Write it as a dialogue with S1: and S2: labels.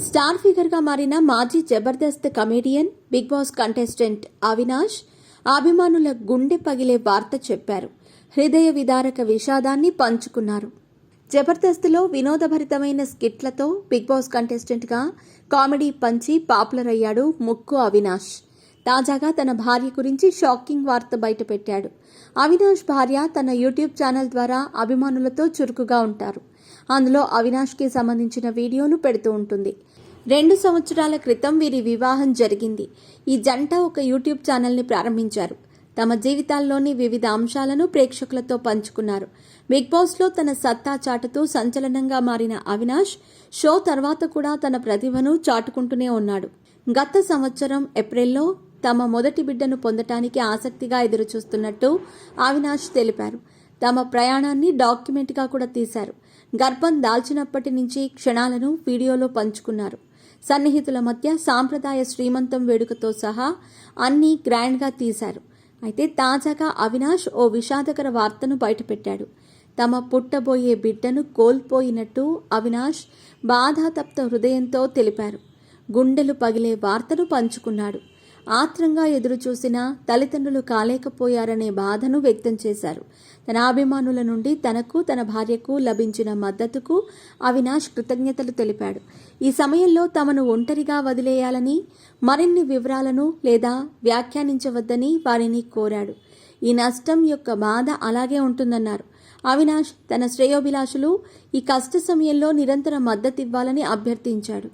S1: Star ఫిగర్గా మారిన మాజీ Jabardasth comedian, Bigg Boss contestant Avinash అభిమానుల గుండె పగిలే వార్త చెప్పారు. హృదయ విదారక విషాదాన్ని పంచుకున్నారు. జబర్దస్త్లో వినోదభరితమైన స్కిట్లతో బిగ్ బాస్ కంటెస్టెంట్గా కామెడీ పంచి పాపులర్ అయ్యాడు ముక్కు అవినాష్. తాజాగా తన భార్య గురించి షాకింగ్ వార్త బయటపెట్టాడు. అవినాష్ భార్య తన యూట్యూబ్ ఛానల్ ద్వారా అభిమానులతో చురుకుగా ఉంటారు. అందులో అవినాష్కి సంబంధించిన వీడియోలు పెడుతూ ఉంటుంది. 2 సంవత్సరాల క్రితం వీరి వివాహం జరిగింది. ఈ జంట ఒక యూట్యూబ్ ఛానల్ని ప్రారంభించారు. తమ జీవితాల్లోని వివిధ అంశాలను ప్రేక్షకులతో పంచుకున్నారు. బిగ్ బాస్లో తన సత్తా చాటుతూ సంచలనంగా మారిన అవినాష్ షో తర్వాత కూడా తన ప్రతిభను చాటుకుంటూనే ఉన్నాడు. గత సంవత్సరం ఏప్రిల్లో తమ మొదటి బిడ్డను పొందటానికి ఆసక్తిగా ఎదురుచూస్తున్నట్టు అవినాష్ తెలిపారు. తమ ప్రయాణాన్ని డాక్యుమెంట్గా కూడా తీశారు. గర్భం దాల్చినప్పటి నుంచి క్షణాలను వీడియోలో పంచుకున్నారు. సన్నిహితుల మధ్య సాంప్రదాయ శ్రీమంతం వేడుకతో సహా అన్నీ గ్రాండ్గా తీశారు. అయితే తాజాగా అవినాష్ ఓ విషాదకర వార్తను బయటపెట్టాడు. తమ పుట్టబోయే బిడ్డను కోల్పోయినట్టు అవినాష్ బాధాతప్త హృదయంతో తెలిపారు. గుండెలు పగిలే వార్తను పంచుకున్నాడు. ఆత్రంగా ఎదురుచూసిన తల్లిదండ్రులు కాలేకపోయారనే బాధను వ్యక్తం చేశారు. తన అభిమానుల నుండి తనకు, తన భార్యకు లభించిన మద్దతుకు అవినాష్ కృతజ్ఞతలు తెలిపాడు. ఈ సమయంలో తమను ఒంటరిగా వదిలేయాలని, మరిన్ని వివరాలను లేదా వ్యాఖ్యానించవద్దని వారిని కోరాడు. ఈ నష్టం యొక్క బాధ అలాగే ఉంటుందన్నారు. అవినాష్ తన శ్రేయోభిలాషులు ఈ కష్ట సమయంలో నిరంతర మద్దతివ్వాలని అభ్యర్థించాడు.